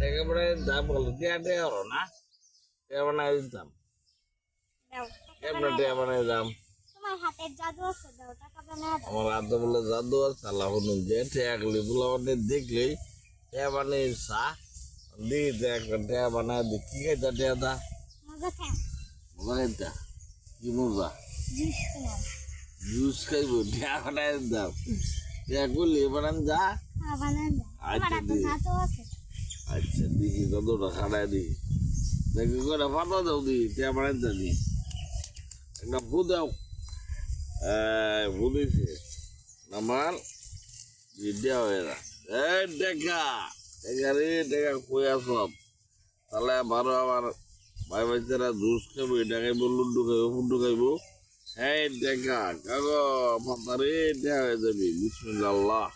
একেবারে দাম বলো টিয়া টিয়া হলো না টিয়া বানাই দিতাম দাও টাকা কেমন বানায় টিয়া দাও। বানাই দিতাম তোমার হাতের জাদু আছে, দাও টাকা বানায় দাও। আমার হাতে বলে জাদু আছে আল্লাহ যে টিয়া গুলি বলে মানে দেখলেই টিয়া বানিয়ে চা দি একটা টিয়া বানায় দি কি খাইতা টিয়া দা মজা খাও, মজা খাইতা কি মজা জুস খাও। জুস খাইব টিয়া বানাই দিতাম টিয়া গুলি বানান যা হ্যাঁ বানায় দাও, তোমার আচ্ছা হাতে দি জাদু আছে। আচ্ছা দেখি কতটা খাড়ায় দি দেখি করে ফাটা দাও দি টিয়া বানাই দি একটা ফু দাও বুঝেছি আমার বিদ্যা হয়ে না এই দেখা দেখা রে দেখা কই সব তাহলে আবারও আমার ভাই বাচ্চারা জুস খাইবো এটা খাইবো লুডু খাইবো ফুডু খাইবো এই দেখা কাগো ফাতারে দেখা হয়ে যাবি বিসমিল্লাহ